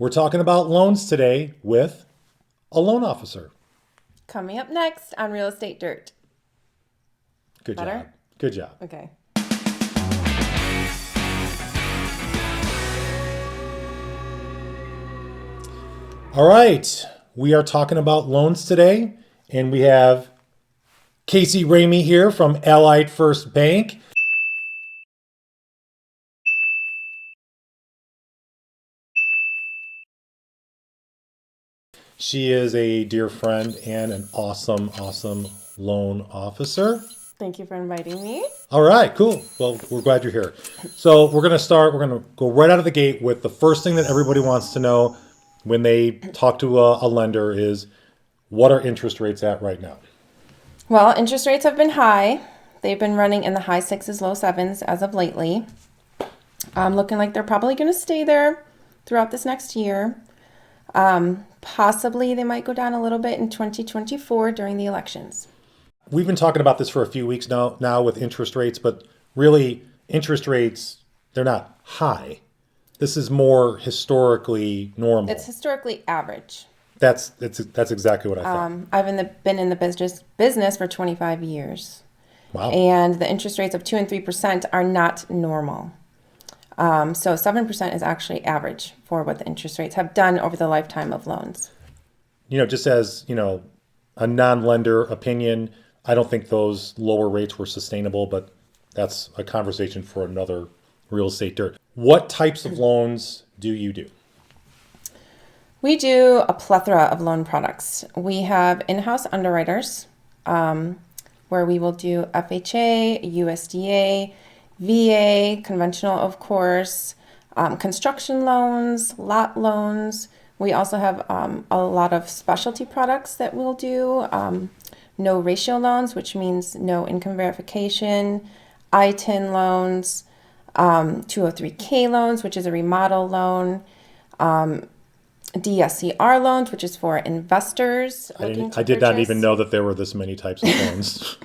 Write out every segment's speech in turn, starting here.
We're talking about loans today with a loan officer. Coming up next on Real Estate Dirt. Good Better? job. Good job. Okay. All right. We are talking about loans today, and we have Casey Ramey here from Allied First Bank. She is a dear friend and an awesome loan officer. Thank you for inviting me. All right, cool. Well, we're glad you're here. So we're going to go right out of the gate with the first thing that everybody wants to know when they talk to a lender is, what are interest rates at right now? Well, interest rates have been high. They've been running in the high sixes, low sevens as of lately. Looking like they're probably going to stay there throughout this next year. Possibly they might go down a little bit in 2024 during the elections. We've been talking about this for a few weeks now with interest rates, but really interest rates, they're not high. This is more historically normal. It's historically average. That's exactly what I thought. I've been in the business for 25 years. Wow. And the interest rates of 2 and 3% are not normal. So 7% is actually average for what the interest rates have done over the lifetime of loans. Just as, a non-lender opinion, I don't think those lower rates were sustainable, but that's a conversation for another real estate dirt. What types of loans do you do? We do a plethora of loan products. We have in-house underwriters, where we will do FHA, USDA, VA, conventional, of course, construction loans, lot loans. We also have a lot of specialty products that we'll do. No ratio loans, which means no income verification, I-10 loans, 203K loans, which is a remodel loan, DSCR loans, which is for investors looking to I did not purchase. even know that there were this many types of loans.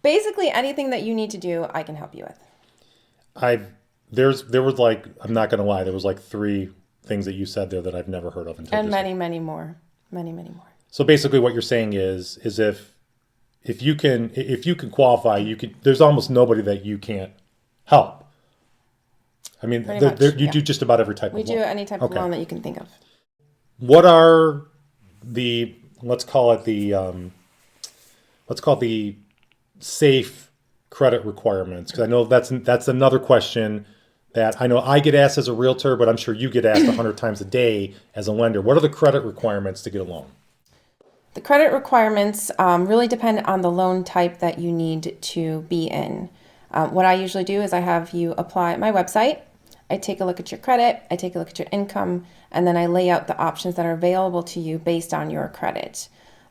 Basically, anything that you need to do, I can help you with. There was like, I'm not going to lie, there was like 3 things that you said there that I've never heard of until And just many, many more. Many, many more. So basically what you're saying is if you can qualify, there's almost nobody that you can't help. I mean, Pretty much, yeah. do just about every type We of do loan. any type of loan that you can think of. What are let's call it the safe credit requirements? Because I know that's another question that I know I get asked as a realtor, but I'm sure you get asked 100 times a day as a lender. What are the credit requirements to get a loan? The credit requirements really depend on the loan type that you need to be in. What I usually do is I have you apply at my website. I take a look at your credit, I take a look at your income, and then I lay out the options that are available to you based on your credit.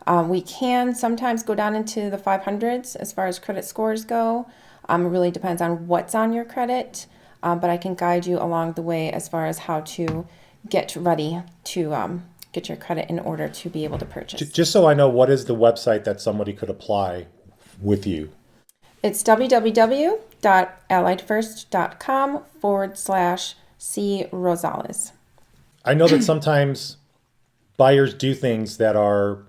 We can sometimes go down into the 500s as far as credit scores go. It really depends on what's on your credit, but I can guide you along the way as far as how to get ready to get your credit in order to be able to purchase. Just so I know, what is the website that somebody could apply with you? It's www.alliedfirst.com/C Rosales. I know that sometimes buyers do things that are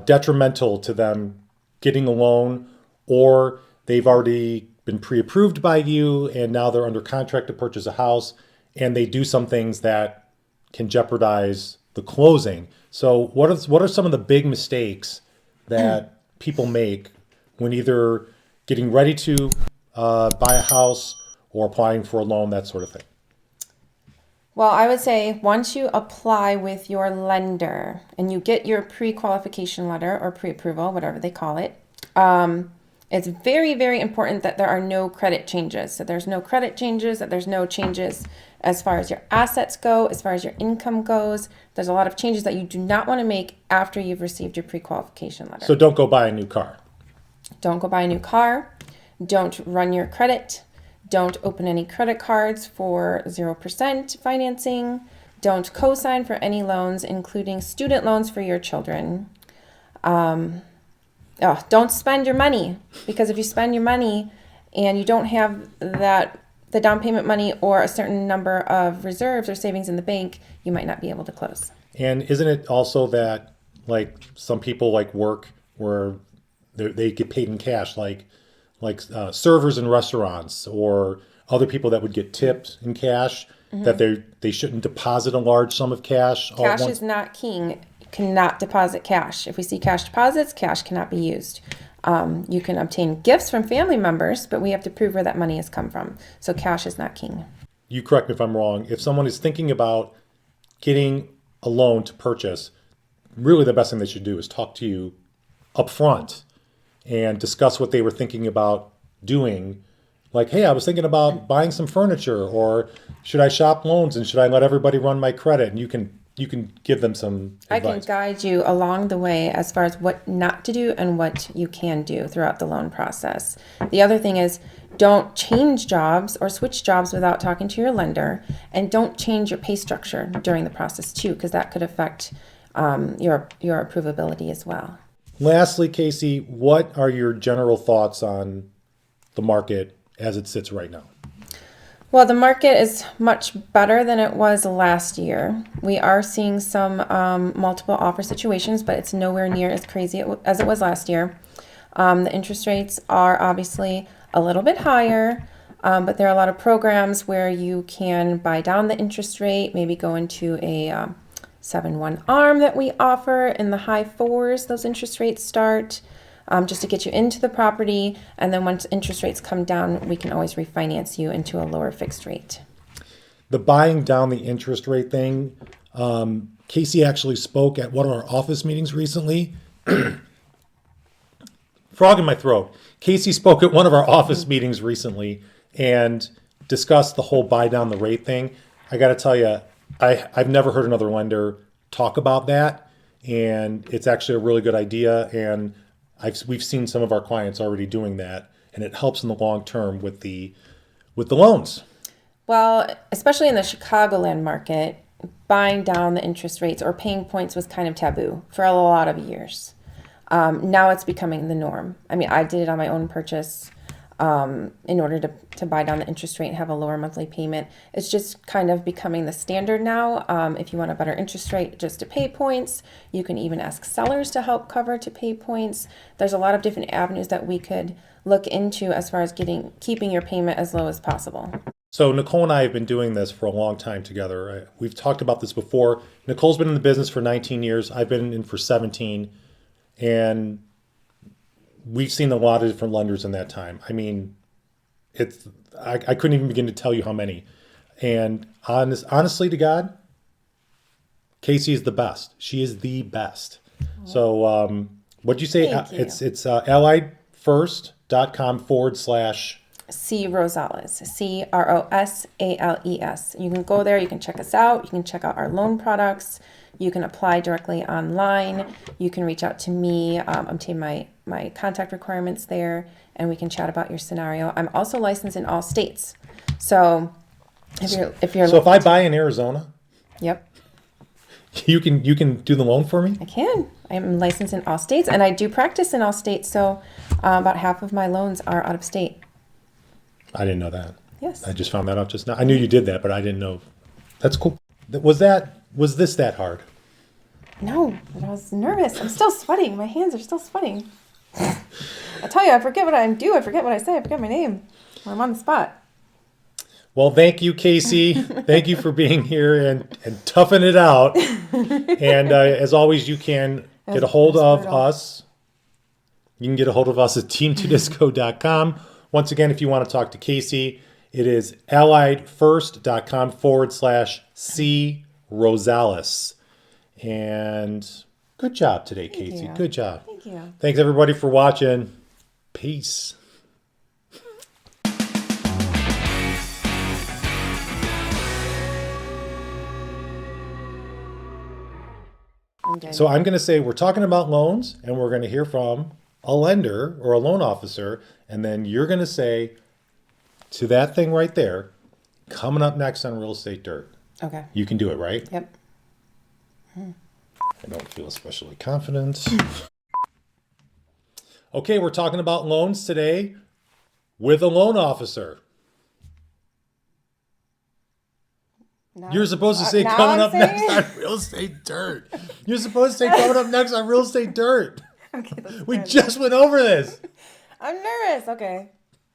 detrimental to them getting a loan, or they've already been pre-approved by you and now they're under contract to purchase a house, and they do some things that can jeopardize the closing. So what are some of the big mistakes that people make when either getting ready to buy a house or applying for a loan, that sort of thing? Well, I would say once you apply with your lender and you get your pre-qualification letter or pre-approval, whatever they call it, it's very, very important that there are no credit changes. So there's no credit changes, that there's no changes as far as your assets go, as far as your income goes. There's a lot of changes that you do not want to make after you've received your pre-qualification letter. So don't go buy a new car. Don't go buy a new car. Don't run your credit. Don't open any credit cards for 0% financing. Don't co-sign for any loans, including student loans for your children. Don't spend your money, because if you spend your money and you don't have that the down payment money or a certain number of reserves or savings in the bank, you might not be able to close. And isn't it also that like some people like work where they get paid in cash, like servers in restaurants or other people that would get tipped in cash, that they shouldn't deposit a large sum of cash all at Cash once? is not king. You cannot deposit cash. If we see cash deposits, cash cannot be used. You can obtain gifts from family members, but we have to prove where that money has come from. So cash is not king. You correct me if I'm wrong. If someone is thinking about getting a loan to purchase, really the best thing they should do is talk to you up front and discuss what they were thinking about doing. Like, hey, I was thinking about buying some furniture, or should I shop loans and should I let everybody run my credit? And you can give them some I can advice. guide you along the way as far as what not to do and what you can do throughout the loan process. The other thing is don't change jobs or switch jobs without talking to your lender, and don't change your pay structure during the process too, because that could affect your approvability as well. Lastly, Casey, what are your general thoughts on the market as it sits right now? Well, the market is much better than it was last year. We are seeing some multiple offer situations, but it's nowhere near as crazy as it was last year. The interest rates are obviously a little bit higher, but there are a lot of programs where you can buy down the interest rate, maybe go into a 7-1 ARM that we offer in the high fours. Those interest rates start. Just to get you into the property. And then once interest rates come down, we can always refinance you into a lower fixed rate. The buying down the interest rate thing, Casey actually spoke at one of our office meetings recently. Frog in my throat. Casey spoke at one of our office meetings recently and discussed the whole buy down the rate thing. I got to tell you, I've never heard another lender talk about that. And it's actually a really good idea. And we've seen some of our clients already doing that, and it helps in the long term with the loans. Well, especially in the Chicagoland market, buying down the interest rates or paying points was kind of taboo for a lot of years. Now it's becoming the norm. I mean, I did it on my own purchase in order to buy down the interest rate and have a lower monthly payment. It's just kind of becoming the standard now. If you want a better interest rate, just to pay points. You can even ask sellers to help cover to pay points. There's a lot of different avenues that we could look into as far as keeping your payment as low as possible. So Nicole and I have been doing this for a long time together. We've talked about this before. Nicole's been in the business for 19 years. I've been in for 17. And we've seen a lot of different lenders in that time. I mean, I couldn't even begin to tell you how many. And honestly to God, Casey is the best. She is the best. So what'd you say? Thank you. It's alliedfirst.com / C. Rosales, Crosales. You can go there, you can check us out, you can check out our loan products, you can apply directly online, you can reach out to me, obtain my contact requirements there, and we can chat about your scenario. I'm also licensed in all states. So if you're So if I buy in Arizona, Yep, you can do the loan for me? I can. I'm licensed in all states, and I do practice in all states, so about half of my loans are out of state. I didn't know that. Yes. I just found that out just now. I knew you did that, but I didn't know. That's cool. Was this that hard? No, but I was nervous. I'm still sweating. My hands are still sweating. I tell you, I forget what I do. I forget what I say. I forget my name. Or I'm on the spot. Well, thank you, Casey. Thank you for being here and toughing it out. And as always, you can get a hold of us. You can get a hold of us at teamtudisco.com. Once again, if you want to talk to Casey, it is alliedfirst.com / C. Rosales. And good job today, Casey. you. Good job. Thank you. Thanks, everybody, for watching. Peace. So I'm going to say we're talking about loans, and we're going to hear from a lender or a loan officer, and then you're going to say to that thing right there, coming up next on Real Estate Dirt. Okay. You can do it, right? Yep. I don't feel especially confident. Okay, we're talking about loans today with a loan officer. Now- You're supposed to say now coming I'm up next saying- on Real Estate Dirt. You're supposed to say coming up next on Real Estate Dirt. Okay, that's We good. just went over this. I'm nervous. Okay,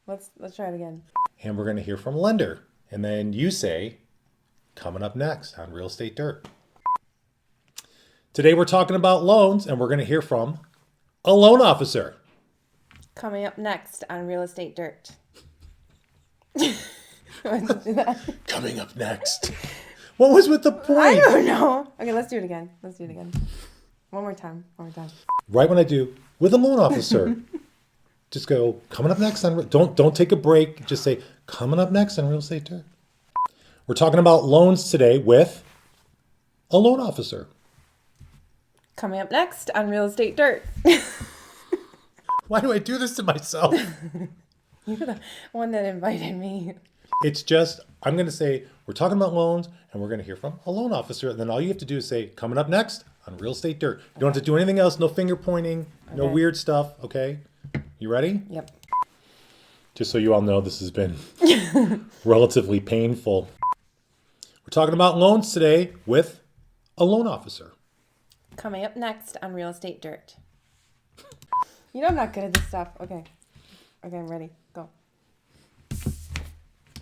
let's try it again. And we're going to hear from a lender. And then you say, coming up next on Real Estate Dirt. Today we're talking about loans, and we're going to hear from a loan officer. Coming up next on Real Estate Dirt. Let's do that. Coming up next. What was with the I point? don't know. Okay, let's do it again. One more time. Right when I do, with a loan officer. Just go, coming up next on, don't take a break. Just say, coming up next on Real Estate Dirt. We're talking about loans today with a loan officer. Coming up next on Real Estate Dirt. Why do I do this to myself? You're the one that invited me. It's just, I'm going to say, we're talking about loans, and we're going to hear from a loan officer. And then all you have to do is say, coming up next on Real Estate Dirt. You don't have to do anything else. No finger pointing, no Okay. weird stuff. Okay? You ready? Yep. Just so you all know, this has been relatively painful. We're talking about loans today with a loan officer. Coming up next on Real Estate Dirt. You know I'm not good at this stuff. Okay, I'm ready. Go.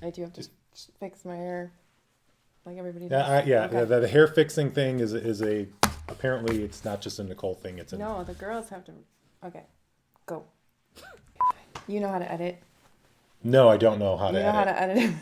I do have to fix my hair like everybody does. Okay. The hair fixing thing is a apparently it's not just a Nicole thing. It's a No, the girls have to. Okay, go. You know how to edit. No, I don't know how to You know edit. how to edit.